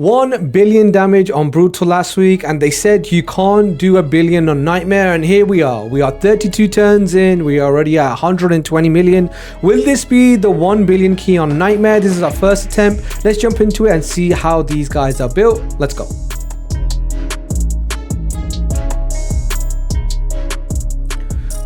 1 billion damage on Brutal last week, and they said you can't do a billion on Nightmare, and here we are. We are 32 turns in, we are already at 120 million. Will this be the 1 billion key on Nightmare? This is our first attempt. Let's jump into it and see how these guys are built. Let's go.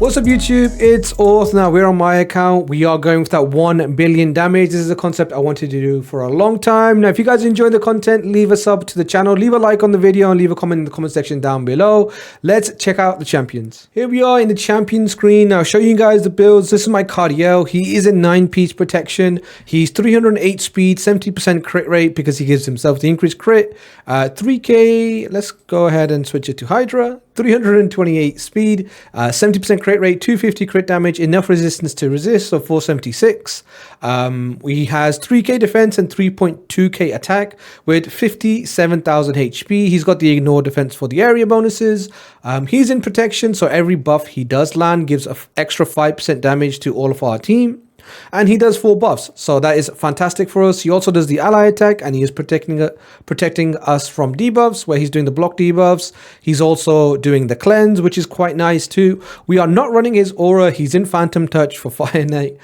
What's up YouTube, it's Auth. Now we're on my account. We are going with that 1 billion damage. This is a concept I wanted to do for a long time. Now if you guys enjoy the content, leave a sub to the channel, leave a like on the video, and leave a comment in the comment section down below. Let's check out the champions. Here we are in the champion screen. Now I'll show you guys the builds. This is my Cardiel. He is a 9-piece protection. He's 308 speed, 70% crit rate because he gives himself the increased crit. 3k, let's go ahead and switch it to Hydra. 328 speed, 70% crit rate, 250 crit damage, enough resistance to resist, so 476. He has 3k defense and 3.2k attack with 57,000 HP. He's got the ignore defense for the area bonuses. He's in protection, so every buff he does land gives an extra 5% damage to all of our team. And he does 4 buffs, so that is fantastic for us. He also does the ally attack, and he is protecting us from debuffs, where he's doing the block debuffs. He's also doing the cleanse, which is quite nice too. We are not running his aura. He's in Phantom Touch for Fire Knight.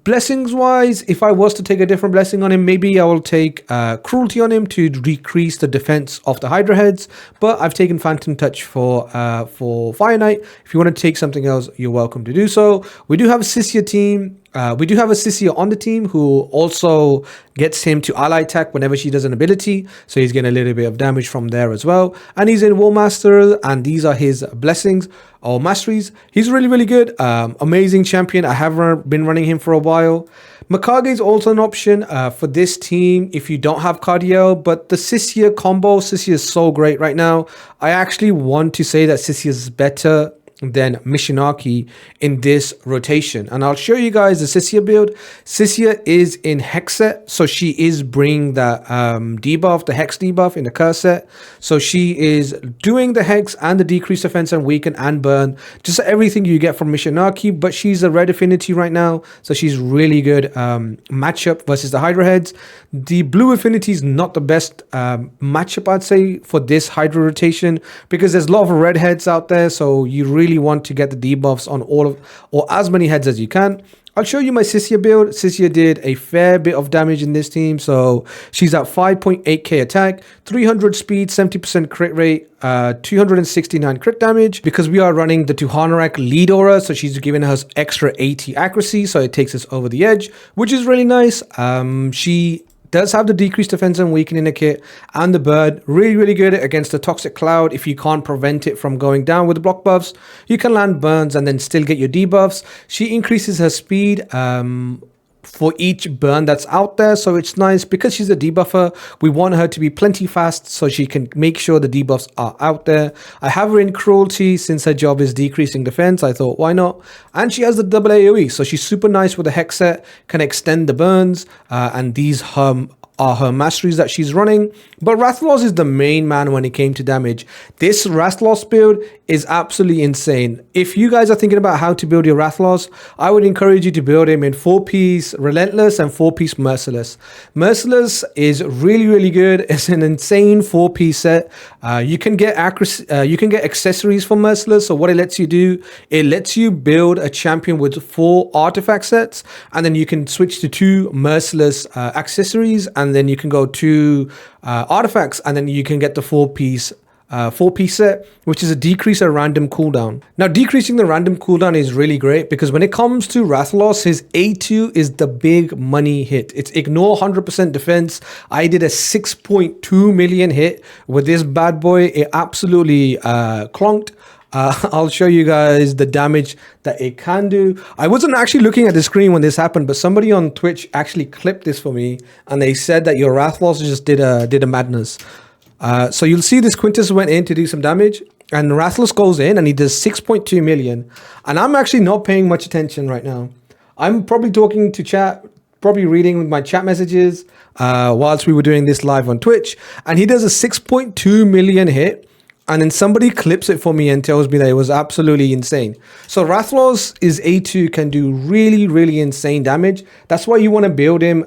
Blessings wise, if I was to take a different blessing on him, maybe I will take cruelty on him to decrease the defense of the Hydra heads, but I've taken Phantom Touch for Fire Knight. If you want to take something else, you're welcome to do so. We do have a Sicia team. We do have a Sicia on the team who also gets him to ally attack whenever she does an ability, so he's getting a little bit of damage from there as well. And he's in War Master, and these are his blessings or masteries. He's really good, amazing champion. I have been running him for a while. Mikage is also an option for this team if you don't have Cardiel, but the Sicia combo, Sicia is so great right now. I actually want to say that Sicia is better than Mishinaki in this rotation, and I'll show you guys the Sicia build. Sicia is in Hex set, so she is bringing the debuff, the Hex debuff in the Curse set, so she is doing the Hex and the decreased defense and weaken and burn, just everything you get from Mishinaki, but she's a red affinity right now, so she's really good matchup versus the Hydra heads. The blue affinity is not the best matchup, I'd say, for this Hydra rotation, because there's a lot of red heads out there, so you really want to get the debuffs on all of or as many heads as you can. I'll show you my Sicia build. Sicia did a fair bit of damage in this team, so she's at 5.8k attack, 300 speed, 70% crit rate, 269 crit damage, because we are running the Tuhanarak lead aura, so she's giving us extra 80 accuracy, so it takes us over the edge, which is really nice. She does have the decreased defense and weakening the kit and the bird. Really good against the toxic cloud. If you can't prevent it from going down with the block buffs, you can land burns and then still get your debuffs. She increases her speed for each burn that's out there, so it's nice because she's a debuffer. We want her to be plenty fast so she can make sure the debuffs are out there. I have her in cruelty since her job is decreasing defense. I thought, why not? And she has the double AoE, so she's super nice with the Hex set, can extend the burns, and these are her masteries that she's running. But Rathalos is the main man when it came to damage. This Rathalos build is absolutely insane. If you guys are thinking about how to build your Rathalos, I would encourage you to build him in 4-piece Relentless and 4-piece Merciless. Merciless is really good. It's an insane 4-piece set. You can get accessories for Merciless. So what it lets you do, it lets you build a champion with 4 artifact sets, and then you can switch to 2 Merciless accessories, and then you can go to artifacts, and then you can get the 4-piece set, which is a decrease a random cooldown. Now decreasing the random cooldown is really great because when it comes to Rathalos, his A2 is the big money hit. It's ignore 100% defense. I did a 6.2 million hit with this bad boy. It absolutely clonked. I'll show you guys the damage that it can do. I wasn't actually looking at the screen when this happened, but somebody on Twitch actually clipped this for me, and they said that your Rathalos just did a madness. So you'll see this Quintus went in to do some damage, and Rathalos goes in and he does 6.2 million. And I'm actually not paying much attention right now. I'm probably talking to chat, probably reading my chat messages whilst we were doing this live on Twitch, and he does a 6.2 million hit. And then somebody clips it for me and tells me that it was absolutely insane. So Rathalos is A2, can do really, really insane damage. That's why you want to build him.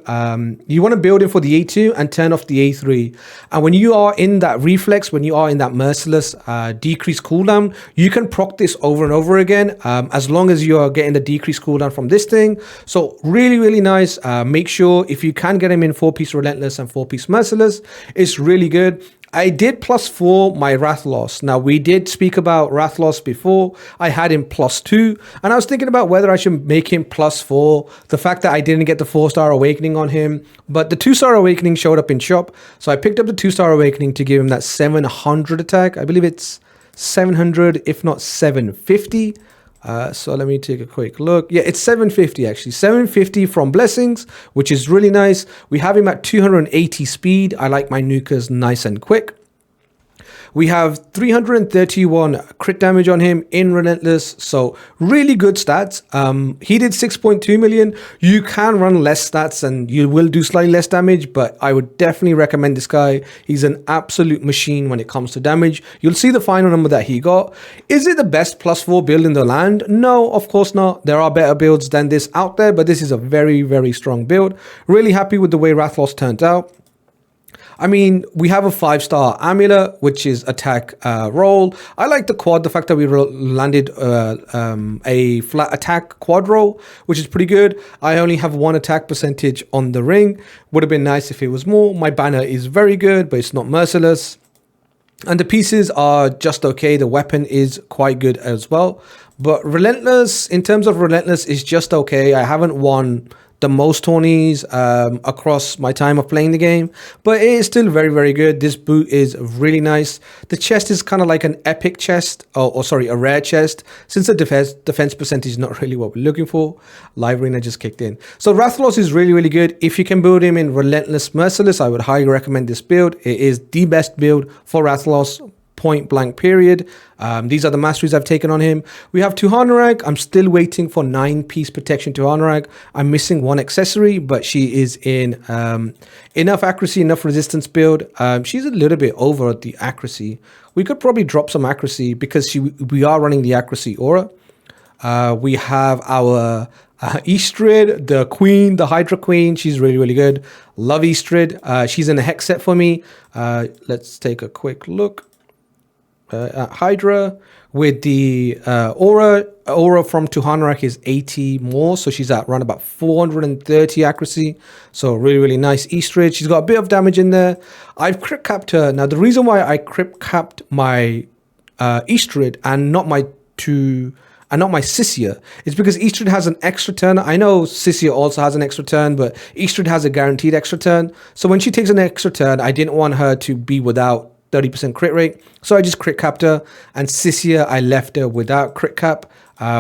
You want to build him for the A2 and turn off the A3. And when you are in that reflex, when you are in that merciless decreased cooldown, you can proc this over and over again, as long as you are getting the decreased cooldown from this thing. So really, really nice. Make sure if you can get him in 4-piece relentless and 4-piece merciless, it's really good. I did +4 my Rathalos. Now, we did speak about Rathalos before. I had him +2, and I was thinking about whether I should make him +4. The fact that I didn't get the 4-star awakening on him, but the 2-star awakening showed up in shop. So I picked up the 2-star awakening to give him that 700 attack. I believe it's 700, if not 750. So let me take a quick look. Yeah, it's 750 actually. 750 from blessings, which is really nice. We have him at 280 speed. I like my nukers nice and quick. We have 331 crit damage on him in Relentless, so really good stats. He did 6.2 million. You can run less stats and you will do slightly less damage, but I would definitely recommend this guy. He's an absolute machine when it comes to damage. You'll see the final number that he got. Is it the best +4 build in the land? No, of course not. There are better builds than this out there, but this is a very, very strong build. Really happy with the way Rathalos turned out. I mean, we have a 5-star amulet, which is attack roll. I like the quad, the fact that we landed a flat attack quad roll, which is pretty good. I only have 1 attack percentage on the ring. Would have been nice if it was more. My banner is very good, but it's not merciless. And the pieces are just okay. The weapon is quite good as well. But Relentless, in terms of Relentless, is just okay. I haven't won the most tourneys across my time of playing the game, but it is still very, very good. This boot is really nice. The chest is kind of like an epic chest, or sorry, a rare chest, since the defense percentage is not really what we're looking for. Live Arena just kicked in. So Rathalos is really, really good. If you can build him in Relentless Merciless, I would highly recommend this build. It is the best build for Rathalos, point blank period. These are the masteries I've taken on him. We have Tuhanarag. I'm still waiting for 9-piece protection Tuhanarag. I'm missing 1 accessory, but she is in enough accuracy, enough resistance build. She's a little bit over the accuracy. We could probably drop some accuracy because we are running the accuracy aura. We have our Eostrid, the queen, the Hydra queen. She's really, really good. Love Eostrid. She's in a hex set for me. Let's take a quick look. Hydra with the aura from Tuhanarag is 80 more, so she's at around about 430 accuracy, so really, really nice Eostrid. She's got a bit of damage in there. I've crit capped her. Now the reason why I crit capped my Eostrid and not my Sicia is because Eostrid has an extra turn. I know Sicia also has an extra turn, but Eostrid has a guaranteed extra turn. So when she takes an extra turn, I didn't want her to be without 30% crit rate, so I just crit capped her. And Sicia, I left her without crit cap.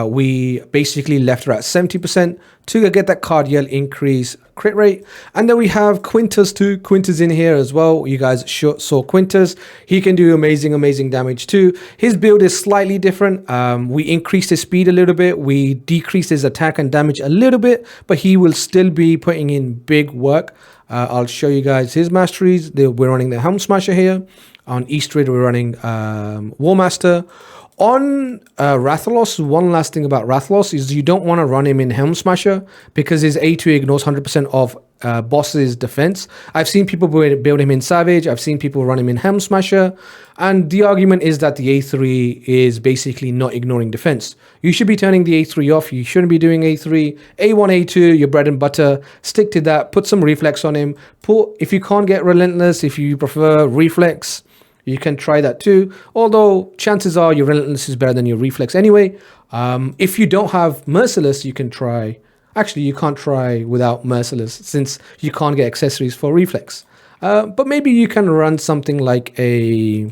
We basically left her at 70% to get that Cardiel increase crit rate. And then we have Quintus too. Quintus in here as well. You guys saw Quintus. He can do amazing, amazing damage too. His build is slightly different. We increased his speed a little bit. We decreased his attack and damage a little bit, but he will still be putting in big work. I'll show you guys his masteries. We're running the Helm Smasher here. On Eostrid, we're running War Master. On Rathalos, one last thing about Rathalos is you don't want to run him in Helm Smasher because his A2 ignores 100% of boss's defense. I've seen people build him in Savage. I've seen people run him in Helm Smasher. And the argument is that the A3 is basically not ignoring defense. You should be turning the A3 off. You shouldn't be doing A3. A1, A2, your bread and butter. Stick to that. Put some reflex on him. If you can't get Relentless, if you prefer reflex, you can try that too, although chances are your Relentless is better than your Reflex anyway. If you don't have Merciless, you can try. Actually, you can't try without Merciless since you can't get accessories for Reflex. But maybe you can run something like a...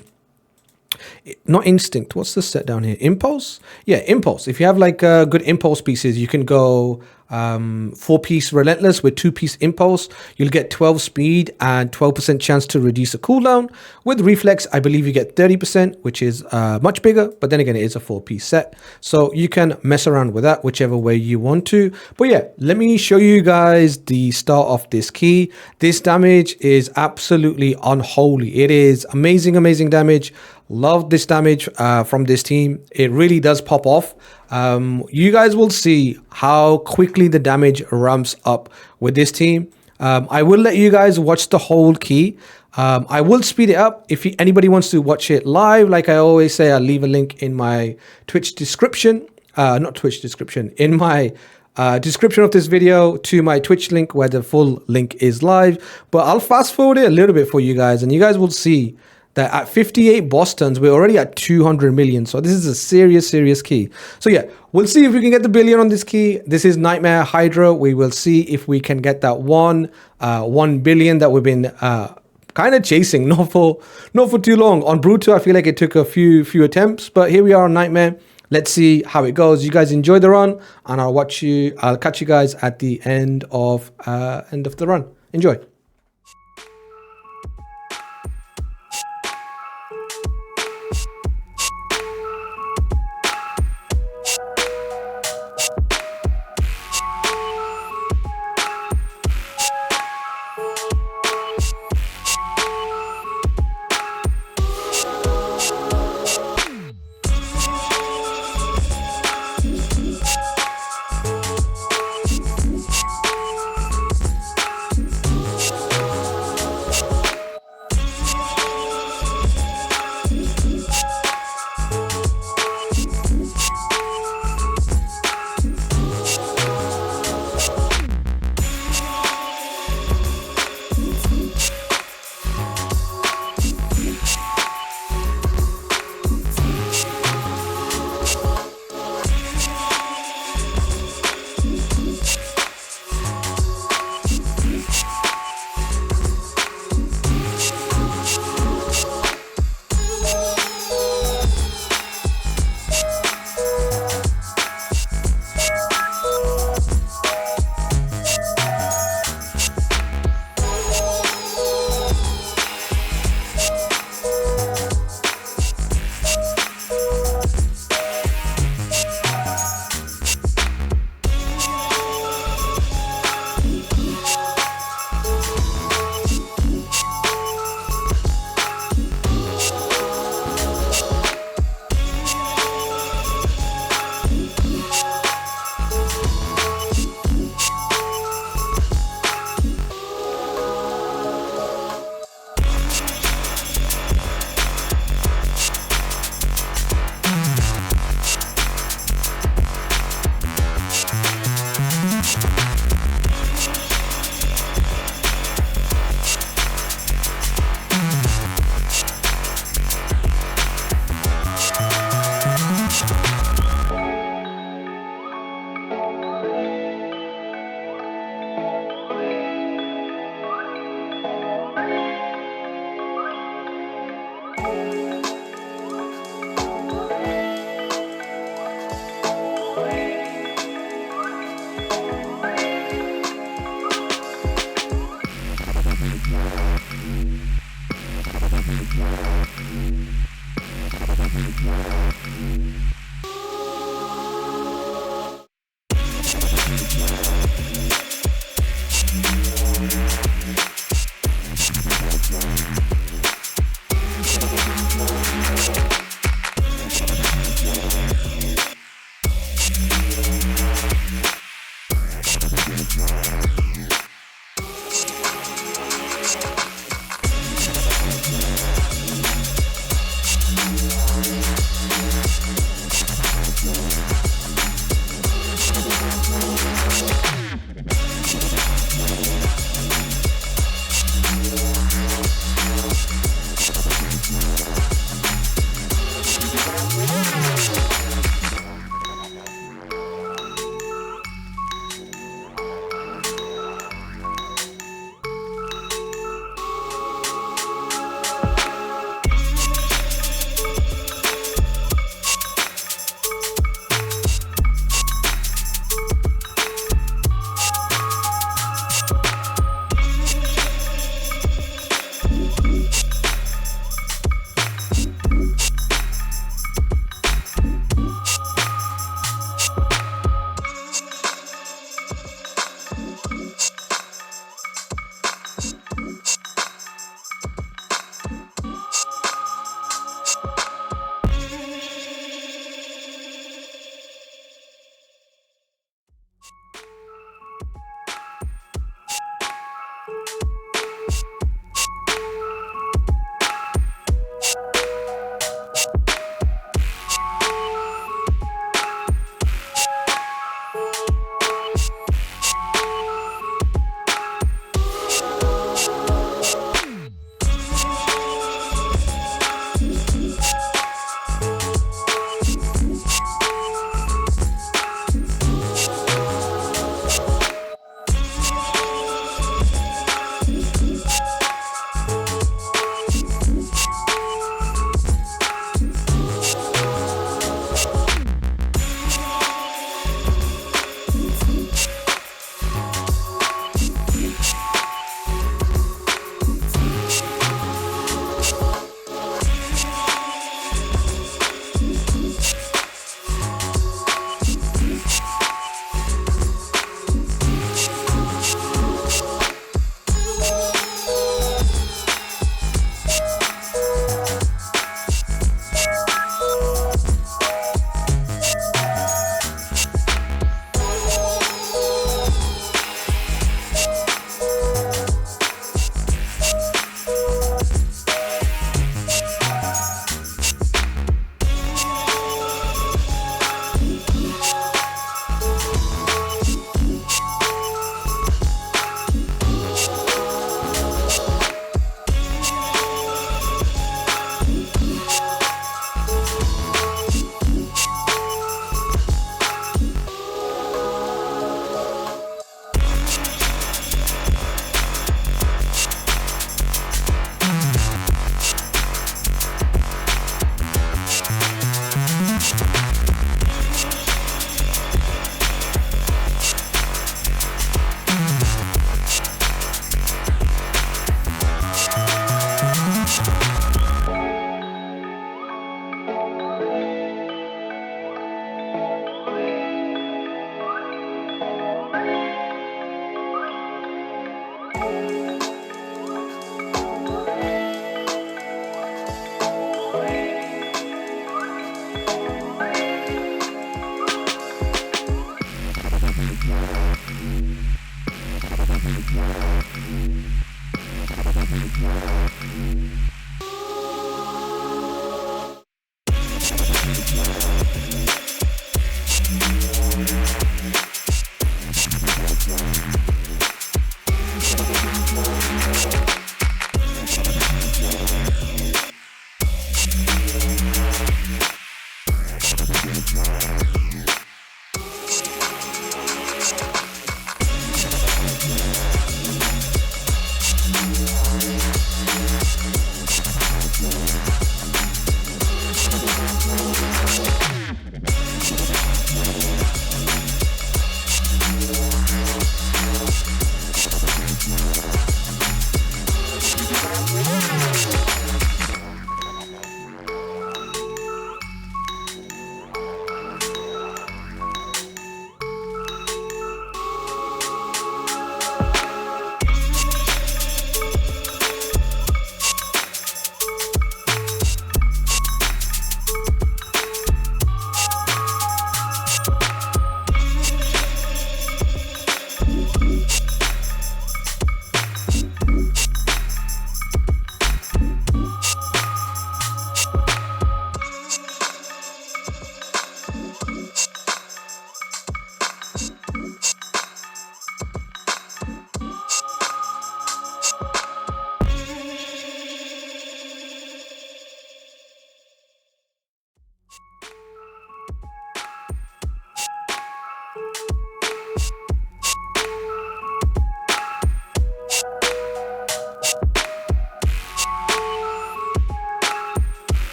Not Instinct. What's the set down here? Impulse? Yeah, Impulse. If you have like good Impulse pieces, you can go 4-piece Relentless with 2-piece Impulse, you'll get 12 speed and 12% chance to reduce a cooldown. With Reflex, I believe you get 30%, which is much bigger, but then again, it is a 4-piece set. So you can mess around with that whichever way you want to. But yeah, let me show you guys the start of this key. This damage is absolutely unholy. It is amazing, amazing damage. Love this damage from this team. It really does pop off. You guys will see how quickly the damage ramps up with this team. I will let you guys watch the whole key. I will speed it up. If anybody wants to watch it live, like I always say, I'll leave a link in my Twitch description. Not Twitch description, in my description of this video to my Twitch link where the full link is live. But I'll fast forward it a little bit for you guys, and you guys will see that at 58 boss turns, we're already at 200 million. So this is a serious, serious key. So yeah, we'll see if we can get the billion on this key. This is Nightmare Hydra. We will see if we can get that 1 billion that we've been kind of chasing, not for too long. On Bruto, I feel like it took a few attempts, but here we are on Nightmare. Let's see how it goes. You guys enjoy the run, and I'll catch you guys at the end of the run. Enjoy.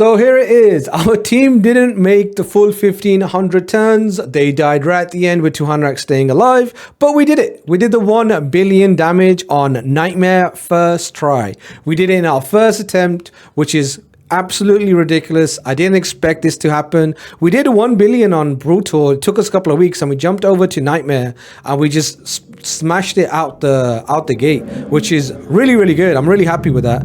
So here it is. Our team didn't make the full 1500 turns. They died right at the end with 200x staying alive, but we did it. We did the 1 billion damage on Nightmare first try. We did it in our first attempt, which is absolutely ridiculous. I didn't expect this to happen. We did 1 billion on Brutal. It took us a couple of weeks and we jumped over to Nightmare and we just smashed it out the gate, which is really, really good. I'm really happy with that.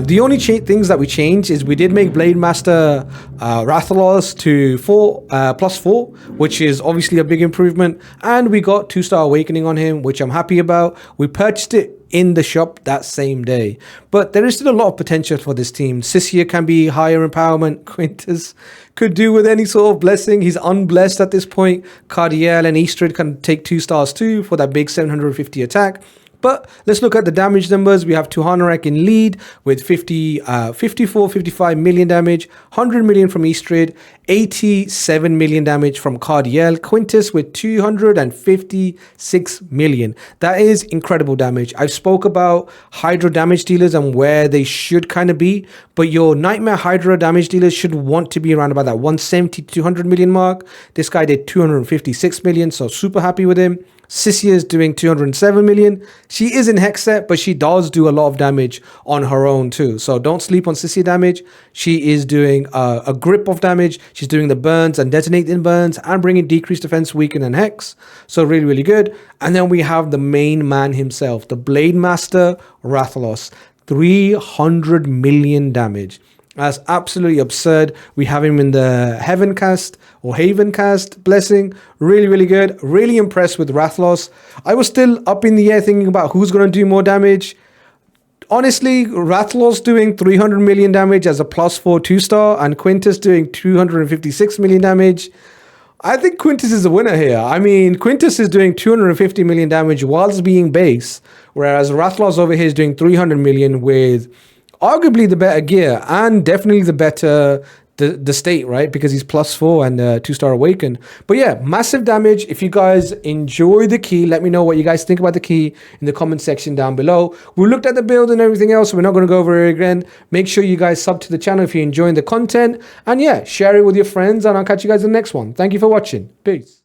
The only things that we changed is we did make Blade Master Rathalos to +4, which is obviously a big improvement. And we got 2-star Awakening on him, which I'm happy about. We purchased it in the shop that same day. But there is still a lot of potential for this team. Sicia can be higher empowerment. Quintus could do with any sort of blessing. He's unblessed at this point. Cardiel and Eostrid can take 2 stars too for that big 750 attack. But let's look at the damage numbers. We have Tuhanarek in lead with 55 million damage, 100 million from Eostrid, 87 million damage from Cardiel, Quintus with 256 million. That is incredible damage. I've spoke about Hydra damage dealers and where they should kind of be, but your Nightmare Hydra damage dealers should want to be around about that 170 to 200 million mark. This guy did 256 million, so super happy with him. Sicias is doing 207 million. She is in Hex set, but she does do a lot of damage on her own too. So don't sleep on Sicias damage. She is doing a grip of damage. She's doing the burns and detonating burns and bringing decreased defense, weaken, and Hex. So really, really good. And then we have the main man himself, the Blade Master Rathalos, 300 million damage. That's absolutely absurd. We have him in the Heaven cast or Haven cast blessing. Really, really good. Really impressed with Rathalos. I was still up in the air thinking about who's going to do more damage. Honestly, Rathalos doing 300 million damage as a +4 2-star and Quintus doing 256 million damage. I think Quintus is the winner here. I mean, Quintus is doing 250 million damage whilst being base, whereas Rathalos over here is doing 300 million with arguably the better gear and definitely the better the state, right? Because he's +4 and 2-star awakened. But yeah, massive damage. If you guys enjoy the key, let me know what you guys think about the key in the comment section down below. We looked at the build and everything else, so we're not going to go over it again. Make sure you guys sub to the channel if you're enjoying the content. And yeah, share it with your friends, and I'll catch you guys in the next one. Thank you for watching. Peace.